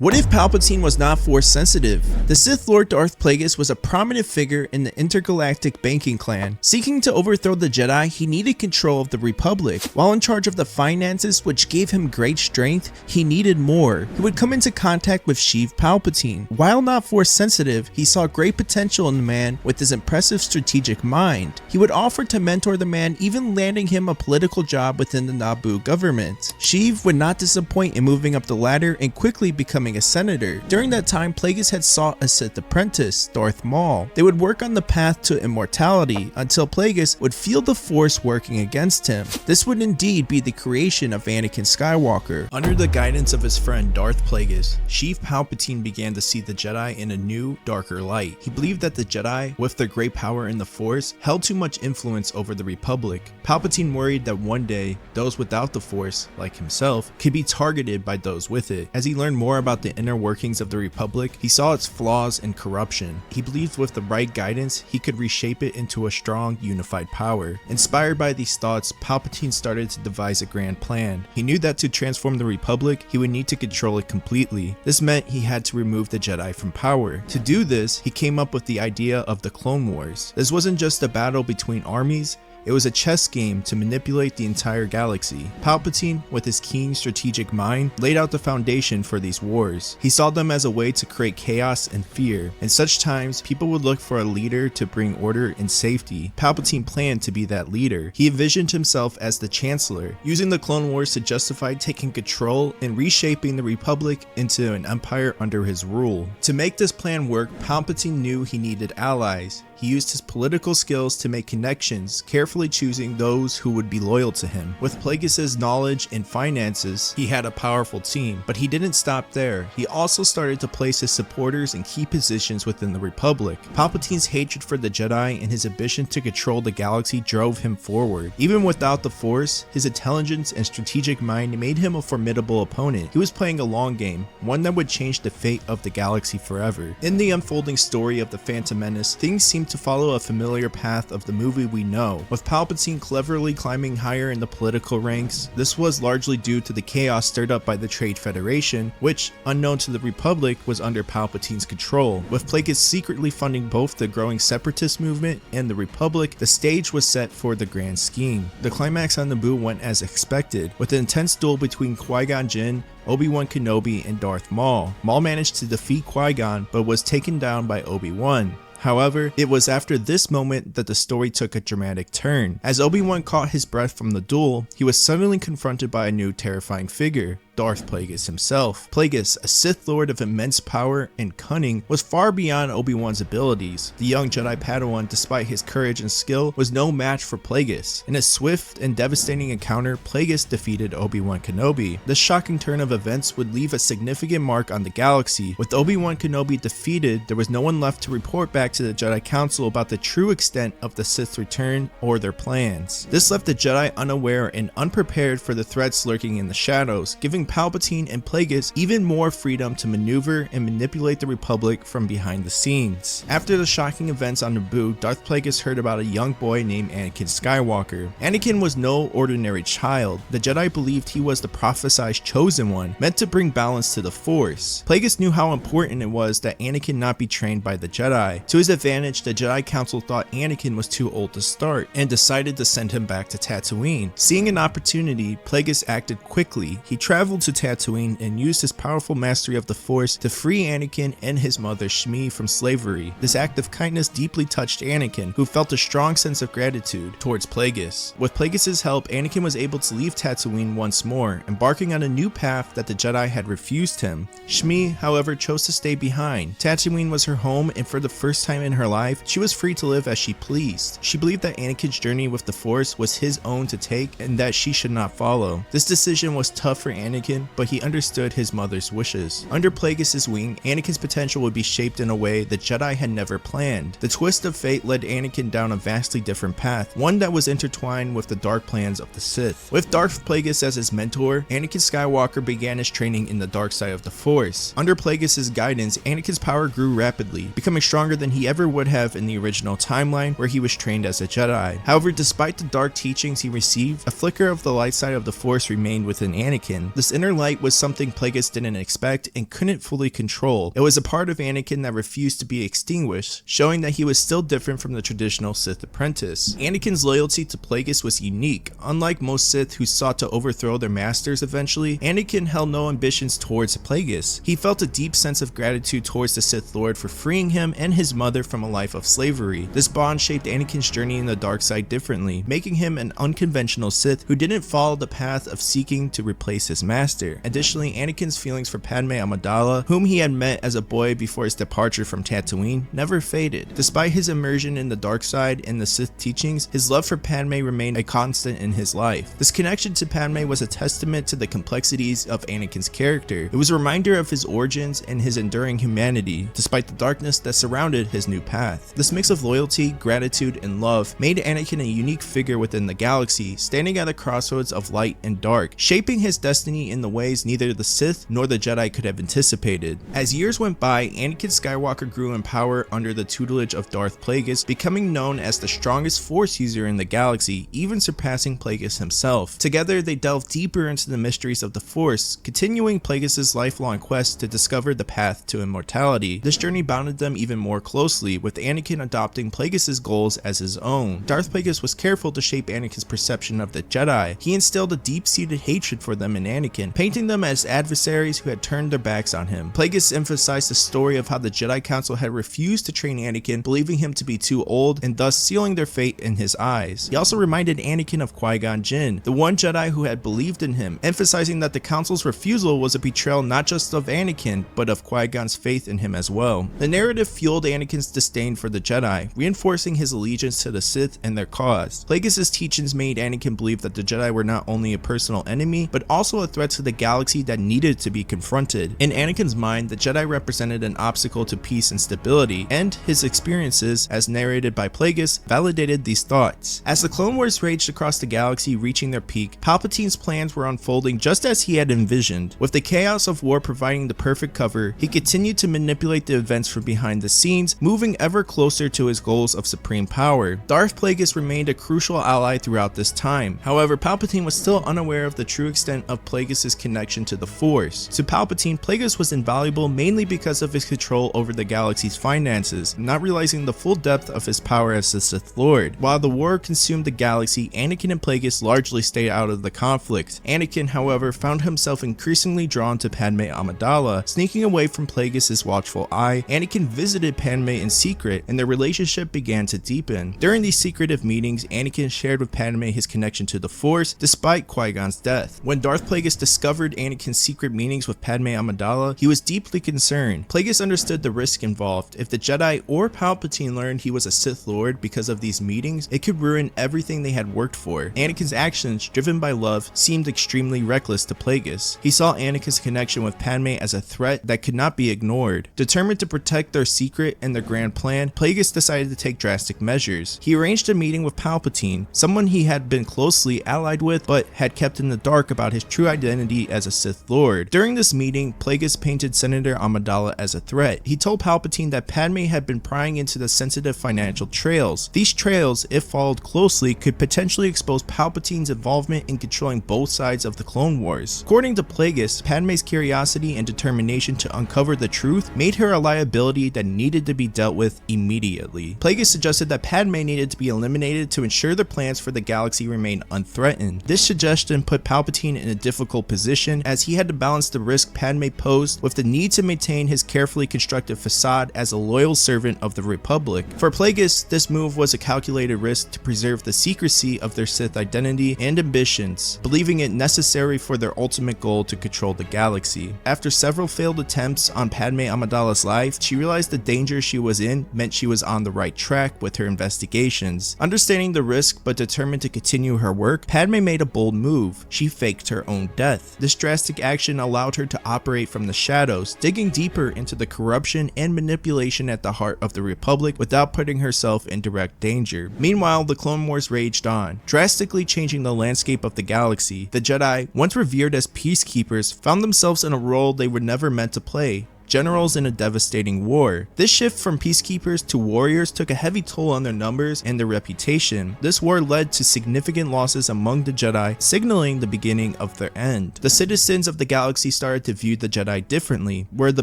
What if Palpatine was not Force-sensitive? The Sith Lord Darth Plagueis was a prominent figure in the intergalactic banking clan. Seeking to overthrow the Jedi, he needed control of the Republic. While in charge of the finances, which gave him great strength, he needed more. He would come into contact with Sheev Palpatine. While not Force-sensitive, he saw great potential in the man with his impressive strategic mind. He would offer to mentor the man, even landing him a political job within the Naboo government. Sheev would not disappoint in moving up the ladder and quickly becoming a senator. During that time, Plagueis had sought a Sith apprentice, Darth Maul. They would work on the path to immortality until Plagueis would feel the Force working against him. This would indeed be the creation of Anakin Skywalker. Under the guidance of his friend Darth Plagueis, Sheev Palpatine began to see the Jedi in a new, darker light. He believed that the Jedi, with their great power in the Force, held too much influence over the Republic. Palpatine worried that one day, those without the Force, like himself, could be targeted by those with it. As he learned more about the inner workings of the Republic, he saw its flaws and corruption. He believed with the right guidance, he could reshape it into a strong, unified power. Inspired by these thoughts, Palpatine started to devise a grand plan. He knew that to transform the Republic, he would need to control it completely. This meant he had to remove the Jedi from power. To do this, he came up with the idea of the Clone Wars. This wasn't just a battle between armies, it was a chess game to manipulate the entire galaxy. Palpatine, with his keen strategic mind, laid out the foundation for these wars. He saw them as a way to create chaos and fear. In such times, people would look for a leader to bring order and safety. Palpatine planned to be that leader. He envisioned himself as the Chancellor, using the Clone Wars to justify taking control and reshaping the Republic into an empire under his rule. To make this plan work, Palpatine knew he needed allies. He used his political skills to make connections, carefully choosing those who would be loyal to him. With Plagueis' knowledge and finances, he had a powerful team, but he didn't stop there. He also started to place his supporters in key positions within the Republic. Palpatine's hatred for the Jedi and his ambition to control the galaxy drove him forward. Even without the Force, his intelligence and strategic mind made him a formidable opponent. He was playing a long game, one that would change the fate of the galaxy forever. In the unfolding story of the Phantom Menace, things seemed to follow a familiar path of the movie we know, with Palpatine cleverly climbing higher in the political ranks. This was largely due to the chaos stirred up by the Trade Federation, which, unknown to the Republic, was under Palpatine's control. With Plagueis secretly funding both the growing separatist movement and the Republic, the stage was set for the grand scheme. The climax on Naboo went as expected, with an intense duel between Qui-Gon Jinn, Obi-Wan Kenobi, and Darth Maul. Maul managed to defeat Qui-Gon, but was taken down by Obi-Wan. However, it was after this moment that the story took a dramatic turn. As Obi-Wan caught his breath from the duel, he was suddenly confronted by a new terrifying figure, Darth Plagueis himself. Plagueis, a Sith Lord of immense power and cunning, was far beyond Obi-Wan's abilities. The young Jedi Padawan, despite his courage and skill, was no match for Plagueis. In a swift and devastating encounter, Plagueis defeated Obi-Wan Kenobi. This shocking turn of events would leave a significant mark on the galaxy. With Obi-Wan Kenobi defeated, there was no one left to report back to the Jedi Council about the true extent of the Sith's return or their plans. This left the Jedi unaware and unprepared for the threats lurking in the shadows, giving Palpatine and Plagueis even more freedom to maneuver and manipulate the Republic from behind the scenes. After the shocking events on Naboo, Darth Plagueis heard about a young boy named Anakin Skywalker. Anakin was no ordinary child. The Jedi believed he was the prophesied chosen one, meant to bring balance to the Force. Plagueis knew how important it was that Anakin not be trained by the Jedi. To his advantage, the Jedi Council thought Anakin was too old to start and decided to send him back to Tatooine. Seeing an opportunity, Plagueis acted quickly. He traveled to Tatooine and used his powerful mastery of the Force to free Anakin and his mother Shmi from slavery. This act of kindness deeply touched Anakin, who felt a strong sense of gratitude towards Plagueis. With Plagueis' help, Anakin was able to leave Tatooine once more, embarking on a new path that the Jedi had refused him. Shmi, however, chose to stay behind. Tatooine was her home, and for the first time in her life, she was free to live as she pleased. She believed that Anakin's journey with the Force was his own to take and that she should not follow. This decision was tough for Anakin, but he understood his mother's wishes. Under Plagueis' wing, Anakin's potential would be shaped in a way the Jedi had never planned. The twist of fate led Anakin down a vastly different path, one that was intertwined with the dark plans of the Sith. With Darth Plagueis as his mentor, Anakin Skywalker began his training in the dark side of the Force. Under Plagueis' guidance, Anakin's power grew rapidly, becoming stronger than he ever would have in the original timeline where he was trained as a Jedi. However, despite the dark teachings he received, a flicker of the light side of the Force remained within Anakin. The This inner light was something Plagueis didn't expect and couldn't fully control. It was a part of Anakin that refused to be extinguished, showing that he was still different from the traditional Sith apprentice. Anakin's loyalty to Plagueis was unique. Unlike most Sith who sought to overthrow their masters eventually, Anakin held no ambitions towards Plagueis. He felt a deep sense of gratitude towards the Sith Lord for freeing him and his mother from a life of slavery. This bond shaped Anakin's journey in the dark side differently, making him an unconventional Sith who didn't follow the path of seeking to replace his master. Additionally, Anakin's feelings for Padme Amidala, whom he had met as a boy before his departure from Tatooine, never faded. Despite his immersion in the dark side and the Sith teachings, his love for Padme remained a constant in his life. This connection to Padme was a testament to the complexities of Anakin's character. It was a reminder of his origins and his enduring humanity, despite the darkness that surrounded his new path. This mix of loyalty, gratitude, and love made Anakin a unique figure within the galaxy, standing at the crossroads of light and dark, shaping his destiny in the ways neither the Sith nor the Jedi could have anticipated. As years went by, Anakin Skywalker grew in power under the tutelage of Darth Plagueis, becoming known as the strongest Force user in the galaxy, even surpassing Plagueis himself. Together, they delved deeper into the mysteries of the Force, continuing Plagueis' lifelong quest to discover the path to immortality. This journey bounded them even more closely, with Anakin adopting Plagueis' goals as his own. Darth Plagueis was careful to shape Anakin's perception of the Jedi. He instilled a deep-seated hatred for them in Anakin, painting them as adversaries who had turned their backs on him. Plagueis emphasized the story of how the Jedi Council had refused to train Anakin, believing him to be too old and thus sealing their fate in his eyes. He also reminded Anakin of Qui-Gon Jinn, the one Jedi who had believed in him, emphasizing that the Council's refusal was a betrayal not just of Anakin, but of Qui-Gon's faith in him as well. The narrative fueled Anakin's disdain for the Jedi, reinforcing his allegiance to the Sith and their cause. Plagueis' teachings made Anakin believe that the Jedi were not only a personal enemy, but also a threat to the galaxy that needed to be confronted. In Anakin's mind, the Jedi represented an obstacle to peace and stability, and his experiences, as narrated by Plagueis, validated these thoughts. As the Clone Wars raged across the galaxy, reaching their peak, Palpatine's plans were unfolding just as he had envisioned. With the chaos of war providing the perfect cover, he continued to manipulate the events from behind the scenes, moving ever closer to his goals of supreme power. Darth Plagueis remained a crucial ally throughout this time. However, Palpatine was still unaware of the true extent of Plagueis' connection to the Force. To Palpatine, Plagueis was invaluable mainly because of his control over the galaxy's finances, not realizing the full depth of his power as the Sith Lord. While the war consumed the galaxy, Anakin and Plagueis largely stayed out of the conflict. Anakin, however, found himself increasingly drawn to Padme Amidala. Sneaking away from Plagueis' watchful eye, Anakin visited Padme in secret, and their relationship began to deepen. During these secretive meetings, Anakin shared with Padme his connection to the Force, despite Qui-Gon's death. When Darth Plagueis discovered Anakin's secret meetings with Padme Amidala, he was deeply concerned. Plagueis understood the risk involved. If the Jedi or Palpatine learned he was a Sith Lord because of these meetings, it could ruin everything they had worked for. Anakin's actions, driven by love, seemed extremely reckless to Plagueis. He saw Anakin's connection with Padme as a threat that could not be ignored. Determined to protect their secret and their grand plan, Plagueis decided to take drastic measures. He arranged a meeting with Palpatine, someone he had been closely allied with but had kept in the dark about his true identity as a Sith Lord. During this meeting, Plagueis painted Senator Amidala as a threat. He told Palpatine that Padme had been prying into the sensitive financial trails. These trails, if followed closely, could potentially expose Palpatine's involvement in controlling both sides of the Clone Wars. According to Plagueis, Padme's curiosity and determination to uncover the truth made her a liability that needed to be dealt with immediately. Plagueis suggested that Padme needed to be eliminated to ensure the plans for the galaxy remained unthreatened. This suggestion put Palpatine in a difficult position, as he had to balance the risk Padme posed with the need to maintain his carefully constructed facade as a loyal servant of the Republic. For Plagueis, this move was a calculated risk to preserve the secrecy of their Sith identity and ambitions, believing it necessary for their ultimate goal to control the galaxy. After several failed attempts on Padme Amidala's life, she realized the danger she was in meant she was on the right track with her investigations. Understanding the risk but determined to continue her work, Padme made a bold move. She faked her own death. This drastic action allowed her to operate from the shadows, digging deeper into the corruption and manipulation at the heart of the Republic without putting herself in direct danger. Meanwhile, the Clone Wars raged on, drastically changing the landscape of the galaxy. The Jedi, once revered as peacekeepers, found themselves in a role they were never meant to play: generals in a devastating war. This shift from peacekeepers to warriors took a heavy toll on their numbers and their reputation. This war led to significant losses among the Jedi, signaling the beginning of their end. The citizens of the galaxy started to view the Jedi differently, where the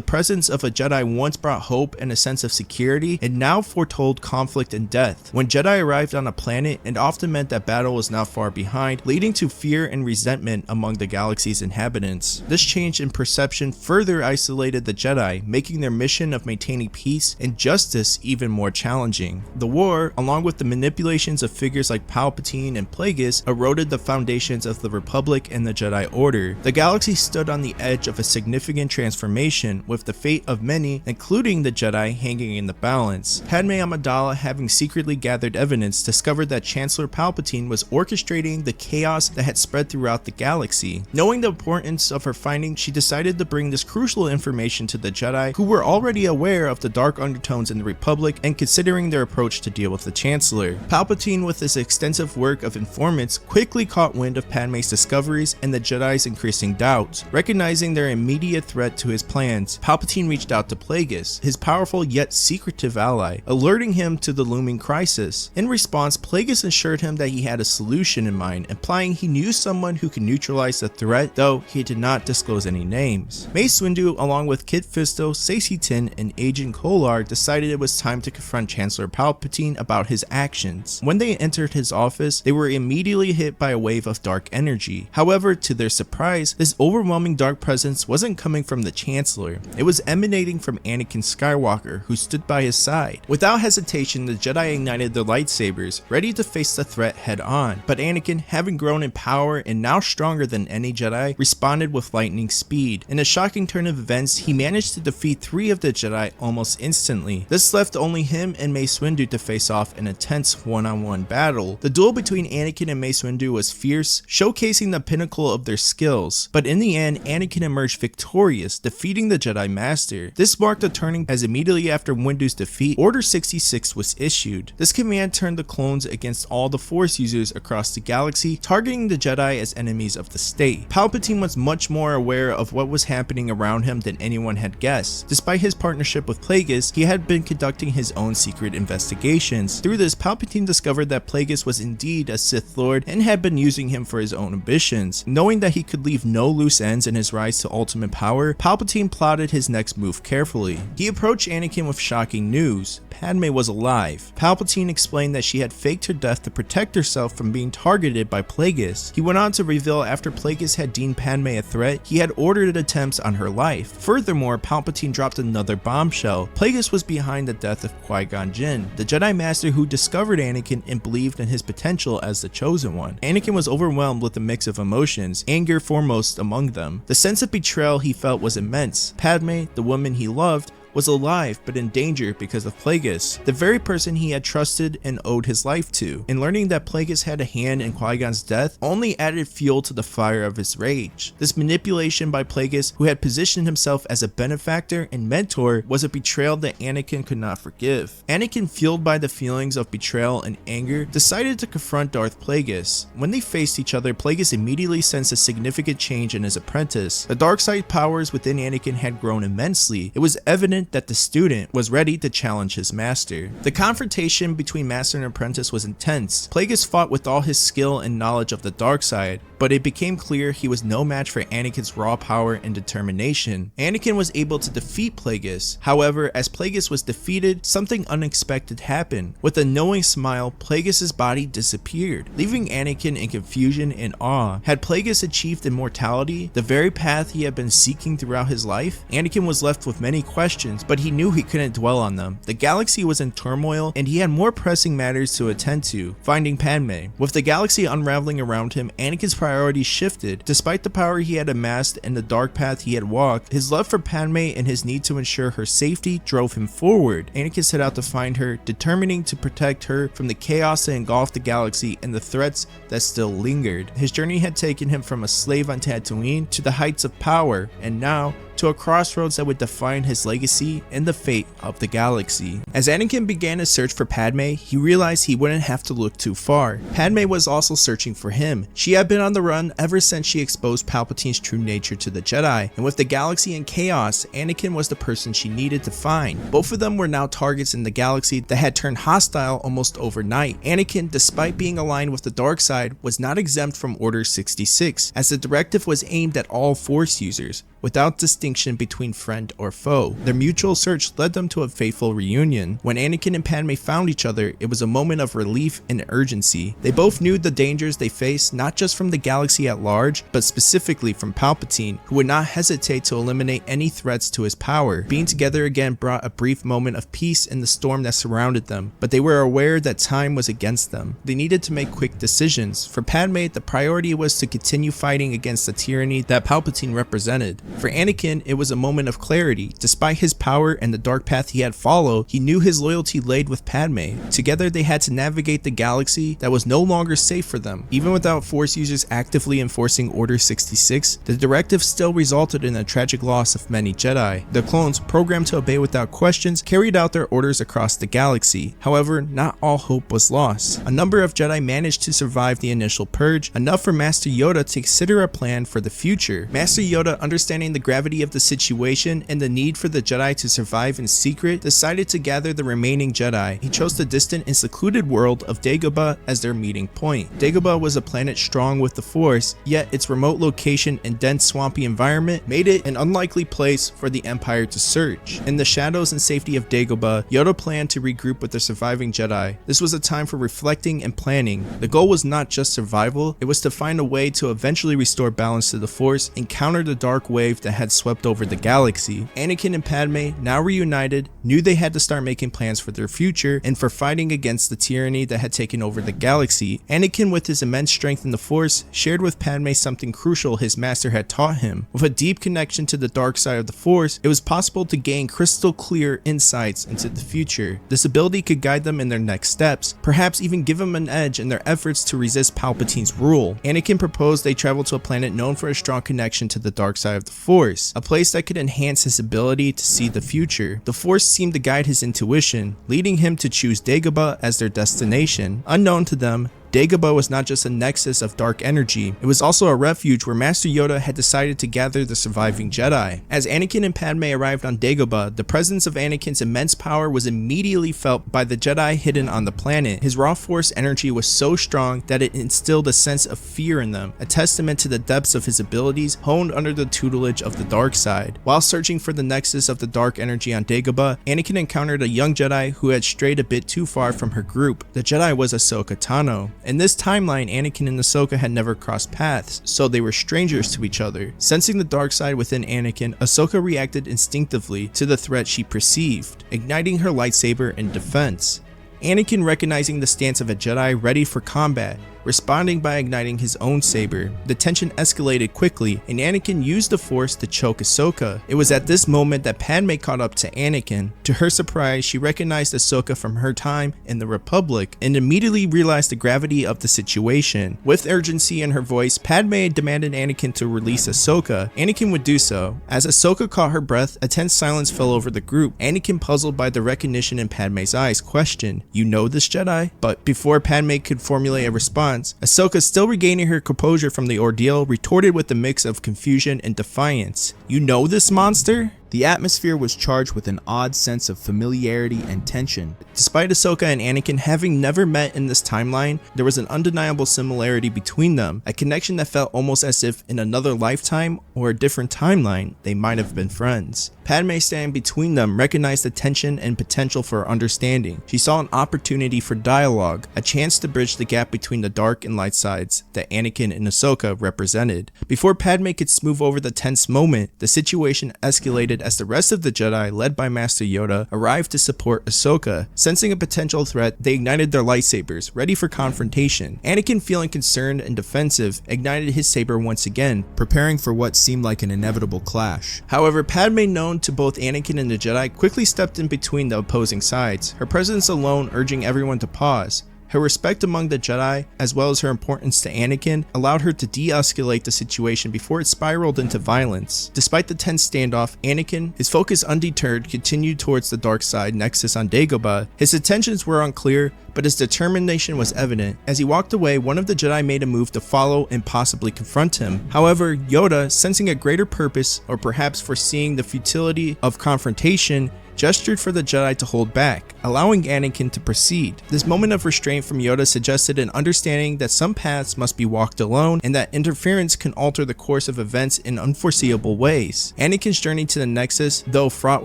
presence of a Jedi once brought hope and a sense of security, it now foretold conflict and death. When Jedi arrived on a planet, it often meant that battle was not far behind, leading to fear and resentment among the galaxy's inhabitants. This change in perception further isolated the Jedi, making their mission of maintaining peace and justice even more challenging. The war, along with the manipulations of figures like Palpatine and Plagueis, eroded the foundations of the Republic and the Jedi Order. The galaxy stood on the edge of a significant transformation, with the fate of many, including the Jedi, hanging in the balance. Padme Amidala, having secretly gathered evidence, discovered that Chancellor Palpatine was orchestrating the chaos that had spread throughout the galaxy. Knowing the importance of her finding, she decided to bring this crucial information to the Jedi, who were already aware of the dark undertones in the Republic and considering their approach to deal with the Chancellor. Palpatine, with his extensive work of informants, quickly caught wind of Padme's discoveries and the Jedi's increasing doubts. Recognizing their immediate threat to his plans, Palpatine reached out to Plagueis, his powerful yet secretive ally, alerting him to the looming crisis. In response, Plagueis assured him that he had a solution in mind, implying he knew someone who could neutralize the threat, though he did not disclose any names. Mace Windu, along with Kit Fisto, Saesee Tiin, and Agent Kolar, decided it was time to confront Chancellor Palpatine about his actions. When they entered his office, they were immediately hit by a wave of dark energy. However, to their surprise, this overwhelming dark presence wasn't coming from the Chancellor. It was emanating from Anakin Skywalker, who stood by his side. Without hesitation, the Jedi ignited their lightsabers, ready to face the threat head on. But Anakin, having grown in power and now stronger than any Jedi, responded with lightning speed. In a shocking turn of events, he managed to defeat 3 of the Jedi almost instantly. This left only him and Mace Windu to face off in a tense one-on-one battle. The duel between Anakin and Mace Windu was fierce, showcasing the pinnacle of their skills. But in the end, Anakin emerged victorious, defeating the Jedi Master. This marked a turning, as immediately after Windu's defeat, Order 66 was issued. This command turned the clones against all the Force users across the galaxy, targeting the Jedi as enemies of the state. Palpatine was much more aware of what was happening around him than anyone had guessed. Despite his partnership with Plagueis, he had been conducting his own secret investigations. Through this, Palpatine discovered that Plagueis was indeed a Sith Lord and had been using him for his own ambitions. Knowing that he could leave no loose ends in his rise to ultimate power, Palpatine plotted his next move carefully. He approached Anakin with shocking news. Padme was alive. Palpatine explained that she had faked her death to protect herself from being targeted by Plagueis. He went on to reveal after Plagueis had deemed Padme a threat, he had ordered attempts on her life. Furthermore, Palpatine dropped another bombshell. Plagueis was behind the death of Qui-Gon Jinn, the Jedi Master who discovered Anakin and believed in his potential as the Chosen One. Anakin was overwhelmed with a mix of emotions, anger foremost among them. The sense of betrayal he felt was immense. Padme, the woman he loved, was alive but in danger because of Plagueis, the very person he had trusted and owed his life to. And learning that Plagueis had a hand in Qui-Gon's death only added fuel to the fire of his rage. This manipulation by Plagueis, who had positioned himself as a benefactor and mentor, was a betrayal that Anakin could not forgive. Anakin, fueled by the feelings of betrayal and anger, decided to confront Darth Plagueis. When they faced each other, Plagueis immediately sensed a significant change in his apprentice. The dark side powers within Anakin had grown immensely. It was evident that the student was ready to challenge his master. The confrontation between master and apprentice was intense. Plagueis fought with all his skill and knowledge of the dark side, but it became clear he was no match for Anakin's raw power and determination. Anakin was able to defeat Plagueis. However, as Plagueis was defeated, something unexpected happened. With a knowing smile, Plagueis' body disappeared, leaving Anakin in confusion and awe. Had Plagueis achieved immortality, the very path he had been seeking throughout his life? Anakin was left with many questions, but he knew he couldn't dwell on them. The galaxy was in turmoil, and he had more pressing matters to attend to, finding Padme. With the galaxy unraveling around him, Anakin's priorities shifted. Despite the power he had amassed and the dark path he had walked, his love for Padme and his need to ensure her safety drove him forward. Anakin set out to find her, determining to protect her from the chaos that engulfed the galaxy and the threats that still lingered. His journey had taken him from a slave on Tatooine to the heights of power, and now to a crossroads that would define his legacy and the fate of the galaxy. As Anakin began his search for Padme, he realized he wouldn't have to look too far. Padme was also searching for him. She had been on the run ever since she exposed Palpatine's true nature to the Jedi, and with the galaxy in chaos, Anakin was the person she needed to find. Both of them were now targets in the galaxy that had turned hostile almost overnight. Anakin, despite being aligned with the dark side, was not exempt from Order 66, as the directive was aimed at all Force users, without distinction between friend or foe. Their mutual search led them to a fateful reunion. When Anakin and Padme found each other, it was a moment of relief and urgency. They both knew the dangers they faced, not just from the galaxy at large, but specifically from Palpatine, who would not hesitate to eliminate any threats to his power. Being together again brought a brief moment of peace in the storm that surrounded them, but they were aware that time was against them. They needed to make quick decisions. For Padme, the priority was to continue fighting against the tyranny that Palpatine represented. For Anakin, it was a moment of clarity. Despite his power and the dark path he had followed, he knew his loyalty laid with Padme. Together, they had to navigate the galaxy that was no longer safe for them. Even without Force users actively enforcing Order 66, the directive still resulted in a tragic loss of many Jedi. The clones, programmed to obey without questions, carried out their orders across the galaxy. However, not all hope was lost. A number of Jedi managed to survive the initial purge, enough for Master Yoda to consider a plan for the future. Master Yoda, understanding the gravity of the situation and the need for the Jedi to survive in secret, decided to gather the remaining Jedi. He chose the distant and secluded world of Dagobah as their meeting point. Dagobah was a planet strong with the Force, yet its remote location and dense swampy environment made it an unlikely place for the Empire to search. In the shadows and safety of Dagobah, Yoda planned to regroup with the surviving Jedi. This was a time for reflecting and planning. The goal was not just survival, it was to find a way to eventually restore balance to the Force and counter the dark wave that had swept over the galaxy. Anakin and Padme, now reunited, knew they had to start making plans for their future and for fighting against the tyranny that had taken over the galaxy. Anakin, with his immense strength in the Force, shared with Padme something crucial his master had taught him. With a deep connection to the dark side of the Force, it was possible to gain crystal clear insights into the future. This ability could guide them in their next steps, perhaps even give them an edge in their efforts to resist Palpatine's rule. Anakin proposed they travel to a planet known for a strong connection to the dark side of the Force, a place that could enhance his ability to see the future. The Force seemed to guide his intuition, leading him to choose Dagobah as their destination. Unknown to them, Dagobah was not just a nexus of dark energy, it was also a refuge where Master Yoda had decided to gather the surviving Jedi. As Anakin and Padme arrived on Dagobah, the presence of Anakin's immense power was immediately felt by the Jedi hidden on the planet. His raw Force energy was so strong that it instilled a sense of fear in them, a testament to the depths of his abilities honed under the tutelage of the dark side. While searching for the nexus of the dark energy on Dagobah, Anakin encountered a young Jedi who had strayed a bit too far from her group. The Jedi was Ahsoka Tano. In this timeline, Anakin and Ahsoka had never crossed paths, so they were strangers to each other. Sensing the dark side within Anakin, Ahsoka reacted instinctively to the threat she perceived, igniting her lightsaber in defense. Anakin, recognizing the stance of a Jedi ready for combat, responding by igniting his own saber. The tension escalated quickly, and Anakin used the Force to choke Ahsoka. It was at this moment that Padme caught up to Anakin. To her surprise, she recognized Ahsoka from her time in the Republic, and immediately realized the gravity of the situation. With urgency in her voice, Padme demanded Anakin to release Ahsoka. Anakin would do so. As Ahsoka caught her breath, a tense silence fell over the group. Anakin, puzzled by the recognition in Padme's eyes, questioned, "You know this Jedi?" But before Padme could formulate a response, Ahsoka, still regaining her composure from the ordeal, retorted with a mix of confusion and defiance. "You know this monster?" The atmosphere was charged with an odd sense of familiarity and tension. Despite Ahsoka and Anakin having never met in this timeline, there was an undeniable similarity between them, a connection that felt almost as if in another lifetime or a different timeline, they might have been friends. Padme, standing between them, recognized the tension and potential for understanding. She saw an opportunity for dialogue, a chance to bridge the gap between the dark and light sides that Anakin and Ahsoka represented. Before Padme could smooth over the tense moment, the situation escalated as the rest of the Jedi, led by Master Yoda, arrived to support Ahsoka. Sensing a potential threat, they ignited their lightsabers, ready for confrontation. Anakin, feeling concerned and defensive, ignited his saber once again, preparing for what seemed like an inevitable clash. However, Padme, known to both Anakin and the Jedi, quickly stepped in between the opposing sides, her presence alone urging everyone to pause. Her respect among the Jedi, as well as her importance to Anakin, allowed her to de-escalate the situation before it spiraled into violence. Despite the tense standoff, Anakin, his focus undeterred, continued towards the dark side nexus on Dagobah. His intentions were unclear, but his determination was evident. As he walked away, one of the Jedi made a move to follow and possibly confront him. However, Yoda, sensing a greater purpose, or perhaps foreseeing the futility of confrontation, gestured for the Jedi to hold back, allowing Anakin to proceed. This moment of restraint from Yoda suggested an understanding that some paths must be walked alone and that interference can alter the course of events in unforeseeable ways. Anakin's journey to the Nexus, though fraught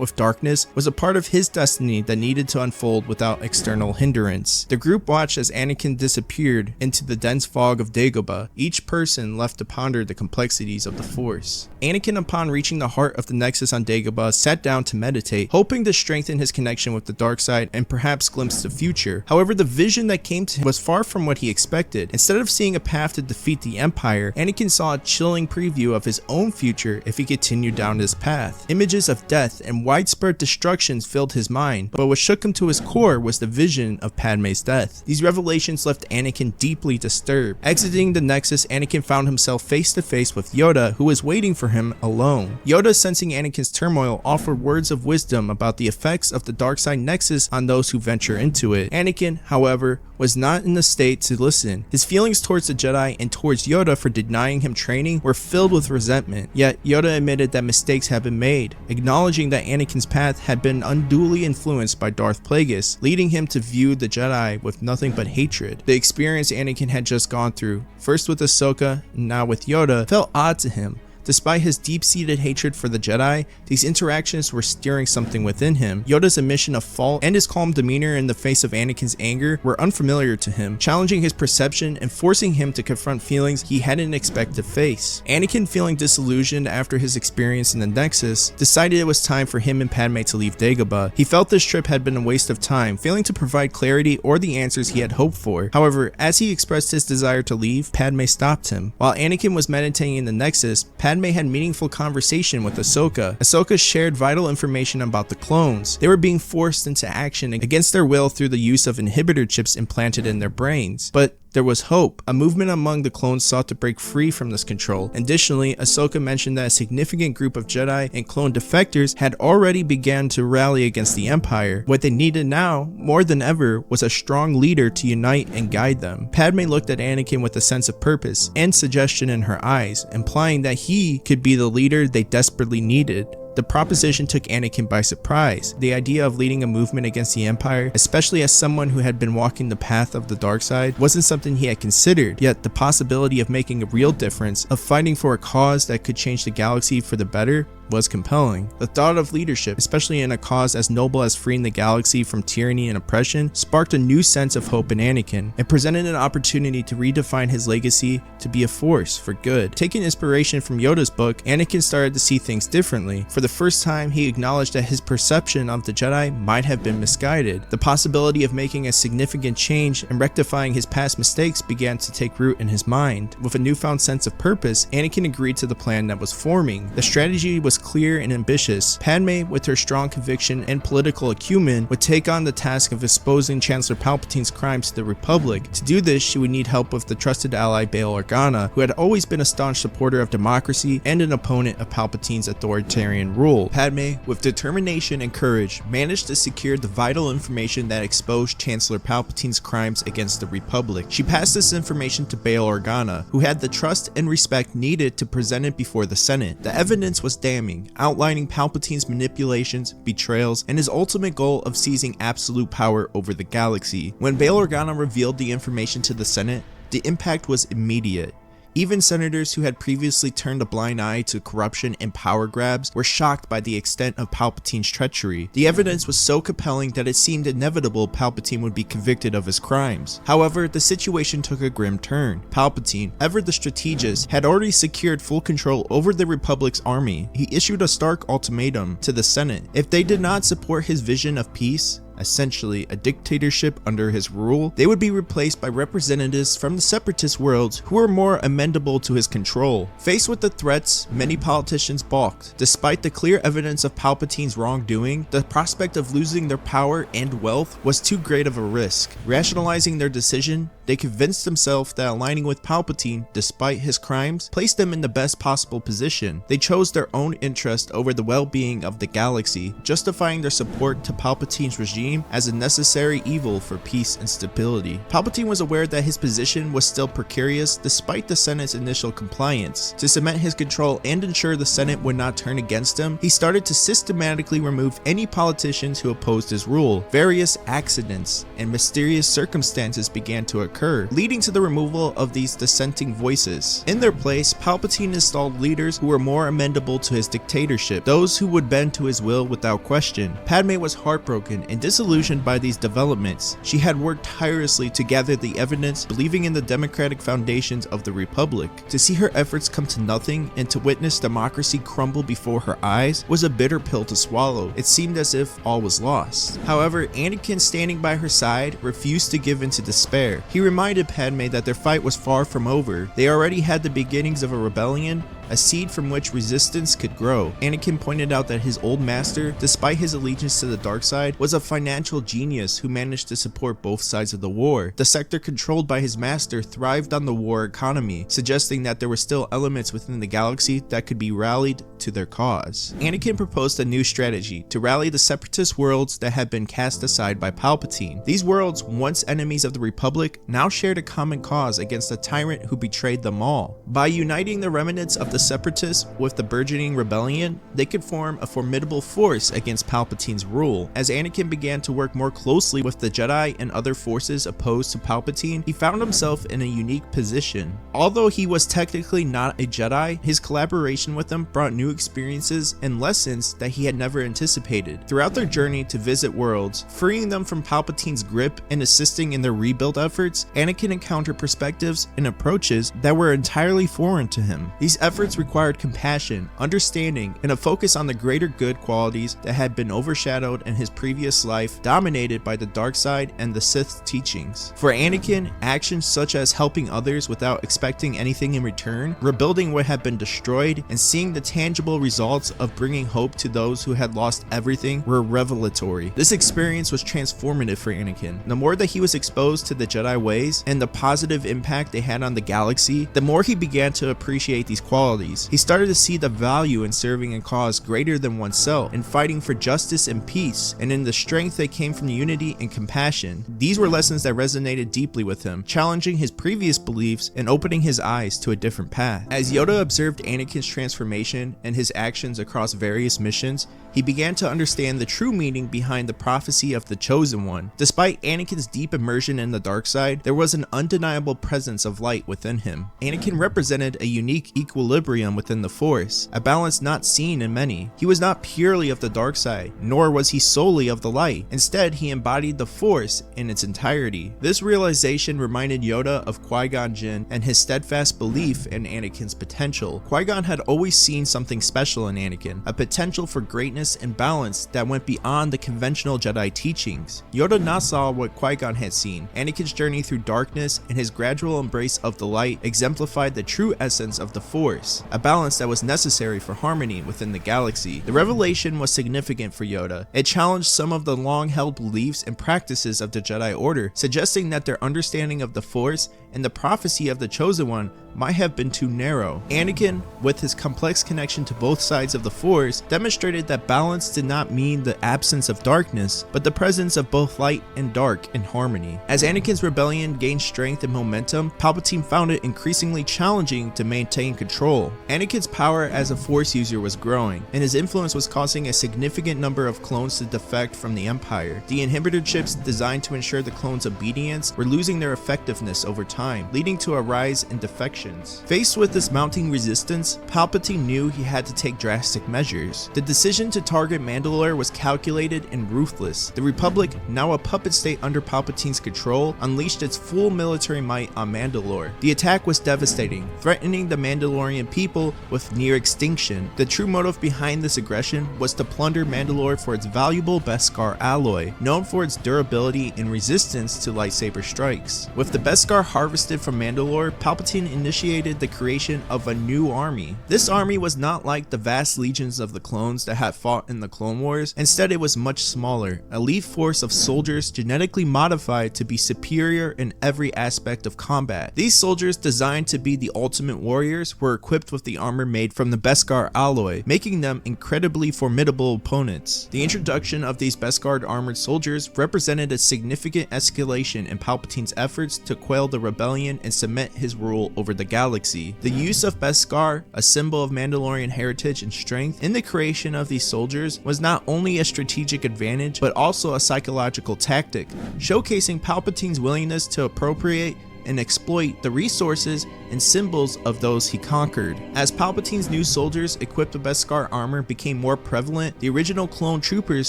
with darkness, was a part of his destiny that needed to unfold without external hindrance. The group watched as Anakin disappeared into the dense fog of Dagobah, each person left to ponder the complexities of the Force. Anakin, upon reaching the heart of the Nexus on Dagobah, sat down to meditate, hoping to strengthen his connection with the dark side and perhaps glimpse the future. However, the vision that came to him was far from what he expected. Instead of seeing a path to defeat the Empire, Anakin saw a chilling preview of his own future if he continued down this path. Images of death and widespread destruction filled his mind, but what shook him to his core was the vision of Padme's death. These revelations left Anakin deeply disturbed. Exiting the Nexus, Anakin found himself face to face with Yoda, who was waiting for him alone. Yoda, sensing Anakin's turmoil, offered words of wisdom about the effects of the dark side nexus on those who venture into it. Anakin, however, was not in the state to listen. His feelings towards the Jedi and towards Yoda for denying him training were filled with resentment. Yet Yoda admitted that mistakes had been made, acknowledging that Anakin's path had been unduly influenced by Darth Plagueis, leading him to view the Jedi with nothing but hatred. The experience Anakin had just gone through, first with Ahsoka and now with Yoda, felt odd to him. Despite his deep-seated hatred for the Jedi, these interactions were stirring something within him. Yoda's admission of fault and his calm demeanor in the face of Anakin's anger were unfamiliar to him, challenging his perception and forcing him to confront feelings he hadn't expected to face. Anakin, feeling disillusioned after his experience in the Nexus, decided it was time for him and Padme to leave Dagobah. He felt this trip had been a waste of time, failing to provide clarity or the answers he had hoped for. However, as he expressed his desire to leave, Padme stopped him. While Anakin was meditating in the Nexus, Padme had meaningful conversation with Ahsoka. Ahsoka shared vital information about the clones. They were being forced into action against their will through the use of inhibitor chips implanted in their brains. But there was hope. A movement among the clones sought to break free from this control. Additionally, Ahsoka mentioned that a significant group of Jedi and clone defectors had already begun to rally against the Empire. What they needed now, more than ever, was a strong leader to unite and guide them. Padme looked at Anakin with a sense of purpose and suggestion in her eyes, implying that he could be the leader they desperately needed. The proposition took Anakin by surprise. The idea of leading a movement against the Empire, especially as someone who had been walking the path of the dark side, wasn't something he had considered. Yet the possibility of making a real difference, of fighting for a cause that could change the galaxy for the better, was compelling. The thought of leadership, especially in a cause as noble as freeing the galaxy from tyranny and oppression, sparked a new sense of hope in Anakin. It presented an opportunity to redefine his legacy to be a force for good. Taking inspiration from Yoda's book, Anakin started to see things differently. For the first time, he acknowledged that his perception of the Jedi might have been misguided. The possibility of making a significant change and rectifying his past mistakes began to take root in his mind. With a newfound sense of purpose, Anakin agreed to the plan that was forming. The strategy was clear and ambitious. Padme, with her strong conviction and political acumen, would take on the task of exposing Chancellor Palpatine's crimes to the Republic. To do this, she would need help with the trusted ally Bail Organa, who had always been a staunch supporter of democracy and an opponent of Palpatine's authoritarian rule. Padme, with determination and courage, managed to secure the vital information that exposed Chancellor Palpatine's crimes against the Republic. She passed this information to Bail Organa, who had the trust and respect needed to present it before the Senate. The evidence was damning, outlining Palpatine's manipulations, betrayals, and his ultimate goal of seizing absolute power over the galaxy. When Bail Organa revealed the information to the Senate, the impact was immediate. Even senators who had previously turned a blind eye to corruption and power grabs were shocked by the extent of Palpatine's treachery. The evidence was so compelling that it seemed inevitable Palpatine would be convicted of his crimes. However, the situation took a grim turn. Palpatine, ever the strategist, had already secured full control over the Republic's army. He issued a stark ultimatum to the Senate. If they did not support his vision of peace, essentially a dictatorship under his rule, they would be replaced by representatives from the separatist worlds who were more amenable to his control. Faced with the threats, many politicians balked. Despite the clear evidence of Palpatine's wrongdoing, the prospect of losing their power and wealth was too great of a risk. Rationalizing their decision, they convinced themselves that aligning with Palpatine, despite his crimes, placed them in the best possible position. They chose their own interest over the well-being of the galaxy, justifying their support to Palpatine's regime as a necessary evil for peace and stability. Palpatine was aware that his position was still precarious despite the Senate's initial compliance. To cement his control and ensure the Senate would not turn against him, he started to systematically remove any politicians who opposed his rule. Various accidents and mysterious circumstances began to occur, leading to the removal of these dissenting voices. In their place, Palpatine installed leaders who were more amenable to his dictatorship, those who would bend to his will without question. Padme was heartbroken and disillusioned by these developments. She had worked tirelessly to gather the evidence, believing in the democratic foundations of the Republic. To see her efforts come to nothing and to witness democracy crumble before her eyes was a bitter pill to swallow. It seemed as if all was lost. However, Anakin, standing by her side, refused to give in to despair. He reminded Padme that their fight was far from over. They already had the beginnings of a rebellion, a seed from which resistance could grow. Anakin pointed out that his old master, despite his allegiance to the dark side, was a financial genius who managed to support both sides of the war. The sector controlled by his master thrived on the war economy, suggesting that there were still elements within the galaxy that could be rallied to their cause. Anakin proposed a new strategy to rally the separatist worlds that had been cast aside by Palpatine. These worlds, once enemies of the Republic, now shared a common cause against a tyrant who betrayed them all. By uniting the remnants of the separatists with the burgeoning rebellion, they could form a formidable force against Palpatine's rule. As Anakin began to work more closely with the Jedi and other forces opposed to Palpatine, he found himself in a unique position. Although he was technically not a Jedi, his collaboration with them brought new experiences and lessons that he had never anticipated. Throughout their journey to visit worlds, freeing them from Palpatine's grip and assisting in their rebuild efforts, Anakin encountered perspectives and approaches that were entirely foreign to him. These efforts required compassion, understanding, and a focus on the greater good qualities that had been overshadowed in his previous life, dominated by the dark side and the Sith teachings. For Anakin, actions such as helping others without expecting anything in return, rebuilding what had been destroyed, and seeing the tangible results of bringing hope to those who had lost everything were revelatory. This experience was transformative for Anakin. The more that he was exposed to the Jedi ways and the positive impact they had on the galaxy, the more he began to appreciate these qualities. He started to see the value in serving a cause greater than oneself, in fighting for justice and peace, and in the strength that came from unity and compassion. These were lessons that resonated deeply with him, challenging his previous beliefs and opening his eyes to a different path. As Yoda observed Anakin's transformation and his actions across various missions, he began to understand the true meaning behind the prophecy of the Chosen One. Despite Anakin's deep immersion in the dark side, there was an undeniable presence of light within him. Anakin represented a unique equilibrium within the Force, a balance not seen in many. He was not purely of the dark side, nor was he solely of the light. Instead, he embodied the Force in its entirety. This realization reminded Yoda of Qui-Gon Jinn and his steadfast belief in Anakin's potential. Qui-Gon had always seen something special in Anakin, a potential for greatness and balance that went beyond the conventional Jedi teachings. Yoda now saw what Qui-Gon had seen. Anakin's journey through darkness and his gradual embrace of the light exemplified the true essence of the Force, a balance that was necessary for harmony within the galaxy. The revelation was significant for Yoda. It challenged some of the long-held beliefs and practices of the Jedi Order, suggesting that their understanding of the Force and the prophecy of the Chosen One might have been too narrow. Anakin, with his complex connection to both sides of the Force, demonstrated that balance did not mean the absence of darkness, but the presence of both light and dark in harmony. As Anakin's rebellion gained strength and momentum, Palpatine found it increasingly challenging to maintain control. Anakin's power as a Force user was growing, and his influence was causing a significant number of clones to defect from the Empire. The inhibitor chips designed to ensure the clones' obedience were losing their effectiveness over time, leading to a rise in defection actions. Faced with this mounting resistance, Palpatine knew he had to take drastic measures. The decision to target Mandalore was calculated and ruthless. The Republic, now a puppet state under Palpatine's control, unleashed its full military might on Mandalore. The attack was devastating, threatening the Mandalorian people with near extinction. The true motive behind this aggression was to plunder Mandalore for its valuable Beskar alloy, known for its durability and resistance to lightsaber strikes. With the Beskar harvested from Mandalore, Palpatine initiated the creation of a new army. This army was not like the vast legions of the clones that had fought in the Clone Wars. Instead, it was much smaller, an elite force of soldiers genetically modified to be superior in every aspect of combat. These soldiers, designed to be the ultimate warriors, were equipped with the armor made from the Beskar alloy, making them incredibly formidable opponents. The introduction of these Beskar armored soldiers represented a significant escalation in Palpatine's efforts to quell the rebellion and cement his rule over the galaxy. The use of Beskar, a symbol of Mandalorian heritage and strength, in the creation of these soldiers was not only a strategic advantage, but also a psychological tactic, showcasing Palpatine's willingness to appropriate and exploit the resources and symbols of those he conquered. As Palpatine's new soldiers equipped with Beskar armor became more prevalent, the original clone troopers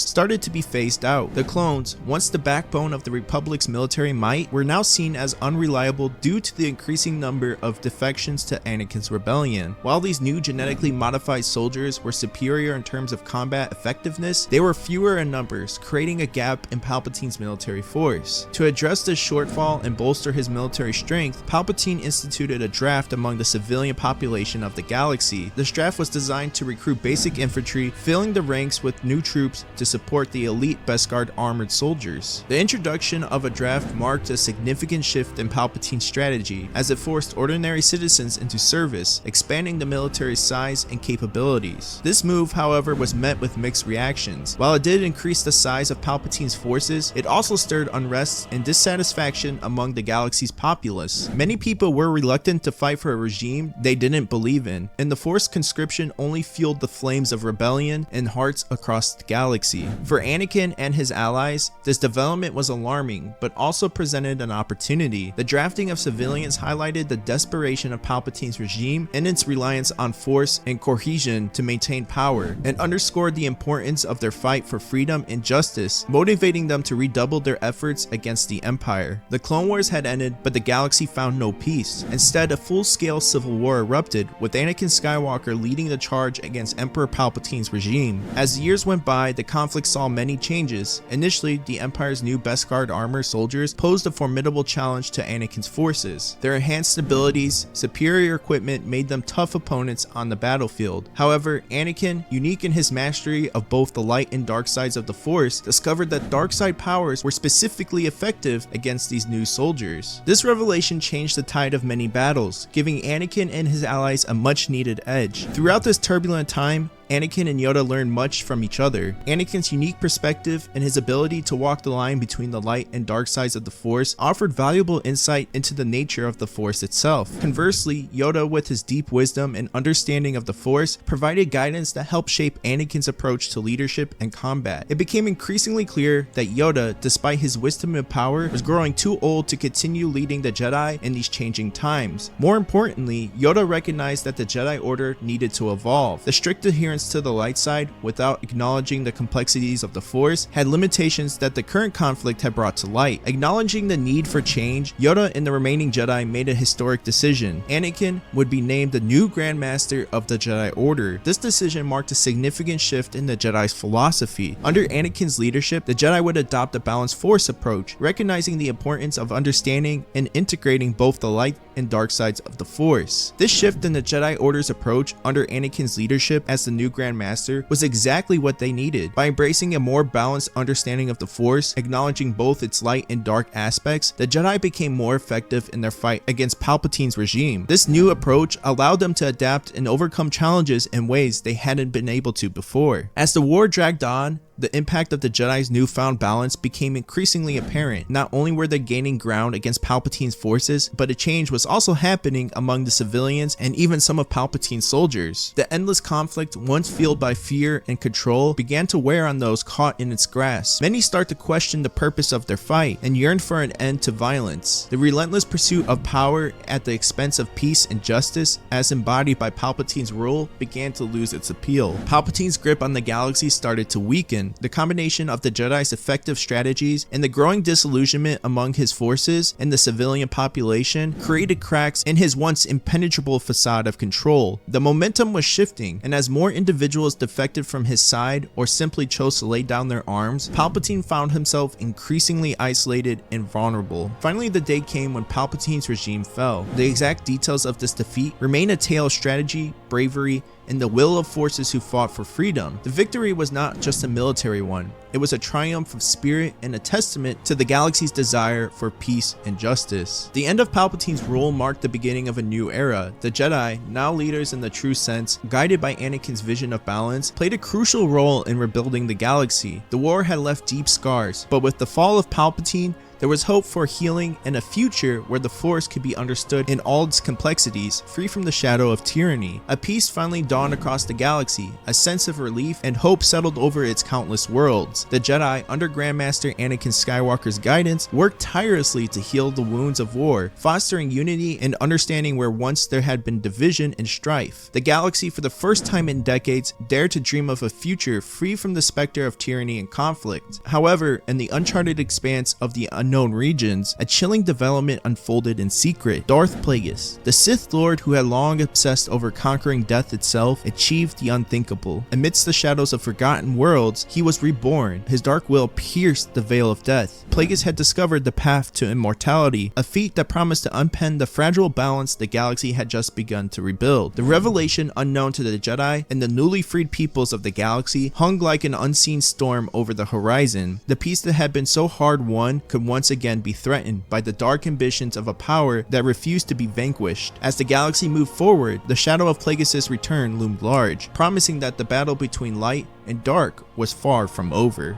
started to be phased out. The clones, once the backbone of the Republic's military might, were now seen as unreliable due to the increasing number of defections to Anakin's rebellion. While these new genetically modified soldiers were superior in terms of combat effectiveness, they were fewer in numbers, creating a gap in Palpatine's military force. To address this shortfall and bolster his military strength, Palpatine instituted a draft among the civilian population of the galaxy. This draft was designed to recruit basic infantry, filling the ranks with new troops to support the elite Beskar armored soldiers. The introduction of a draft marked a significant shift in Palpatine's strategy, as it forced ordinary citizens into service, expanding the military's size and capabilities. This move, however, was met with mixed reactions. While it did increase the size of Palpatine's forces, it also stirred unrest and dissatisfaction among the galaxy's populace. Many people were reluctant to fight for a regime they didn't believe in, and the forced conscription only fueled the flames of rebellion in hearts across the galaxy. For Anakin and his allies, this development was alarming, but also presented an opportunity. The drafting of civilians highlighted the desperation of Palpatine's regime and its reliance on force and cohesion to maintain power, and underscored the importance of their fight for freedom and justice, motivating them to redouble their efforts against the Empire. The Clone Wars had ended, but the galaxy found no peace. Instead, a full-scale civil war erupted, with Anakin Skywalker leading the charge against Emperor Palpatine's regime. As the years went by, the conflict saw many changes. Initially, the Empire's new Beskar armor soldiers posed a formidable challenge to Anakin's forces. Their enhanced abilities, superior equipment made them tough opponents on the battlefield. However, Anakin, unique in his mastery of both the light and dark sides of the Force, discovered that dark side powers were specifically effective against these new soldiers. This revelation changed the tide of many battles, giving Anakin and his allies a much-needed edge. Throughout this turbulent time, Anakin and Yoda learned much from each other. Anakin's unique perspective and his ability to walk the line between the light and dark sides of the Force offered valuable insight into the nature of the Force itself. Conversely, Yoda, with his deep wisdom and understanding of the Force, provided guidance that helped shape Anakin's approach to leadership and combat. It became increasingly clear that Yoda, despite his wisdom and power, was growing too old to continue leading the Jedi in these changing times. More importantly, Yoda recognized that the Jedi Order needed to evolve. The strict adherence to the light side, without acknowledging the complexities of the Force, had limitations that the current conflict had brought to light. Acknowledging the need for change, Yoda and the remaining Jedi made a historic decision. Anakin would be named the new Grand Master of the Jedi Order. This decision marked a significant shift in the Jedi's philosophy. Under Anakin's leadership, the Jedi would adopt a balanced Force approach, recognizing the importance of understanding and integrating both the light and dark sides of the Force. This shift in the Jedi Order's approach under Anakin's leadership as the new Grand Master was exactly what they needed. By embracing a more balanced understanding of the Force, acknowledging both its light and dark aspects, the Jedi became more effective in their fight against Palpatine's regime. This new approach allowed them to adapt and overcome challenges in ways they hadn't been able to before. As the war dragged on, the impact of the Jedi's newfound balance became increasingly apparent. Not only were they gaining ground against Palpatine's forces, but a change was also happening among the civilians and even some of Palpatine's soldiers. The endless conflict, once fueled by fear and control, began to wear on those caught in its grasp. Many start to question the purpose of their fight and yearn for an end to violence. The relentless pursuit of power at the expense of peace and justice, as embodied by Palpatine's rule, began to lose its appeal. Palpatine's grip on the galaxy started to weaken. The combination of the Jedi's effective strategies and the growing disillusionment among his forces and the civilian population created cracks in his once impenetrable facade of control. The momentum was shifting, and as more individuals defected from his side or simply chose to lay down their arms, Palpatine found himself increasingly isolated and vulnerable. Finally, the day came when Palpatine's regime fell. The exact details of this defeat remain a tale of strategy, bravery, and the will of forces who fought for freedom. The victory was not just a military one. It was a triumph of spirit and a testament to the galaxy's desire for peace and justice. The end of Palpatine's rule marked the beginning of a new era. The Jedi, now leaders in the true sense, guided by Anakin's vision of balance, played a crucial role in rebuilding the galaxy. The war had left deep scars, but with the fall of Palpatine, there was hope for healing and a future where the Force could be understood in all its complexities, free from the shadow of tyranny. A peace finally dawned across the galaxy, a sense of relief and hope settled over its countless worlds. The Jedi, under Grandmaster Anakin Skywalker's guidance, worked tirelessly to heal the wounds of war, fostering unity and understanding where once there had been division and strife. The galaxy, for the first time in decades, dared to dream of a future free from the specter of tyranny and conflict. However, in the uncharted expanse of the unknown regions, a chilling development unfolded in secret. Darth Plagueis, the Sith Lord who had long obsessed over conquering death itself, achieved the unthinkable. Amidst the shadows of forgotten worlds, he was reborn. His dark will pierced the veil of death. Plagueis had discovered the path to immortality, a feat that promised to unpen the fragile balance the galaxy had just begun to rebuild. The revelation, unknown to the Jedi and the newly freed peoples of the galaxy, hung like an unseen storm over the horizon. The peace that had been so hard won could once again be threatened by the dark ambitions of a power that refused to be vanquished. As the galaxy moved forward, the shadow of Plagueis' return loomed large, promising that the battle between light and dark was far from over.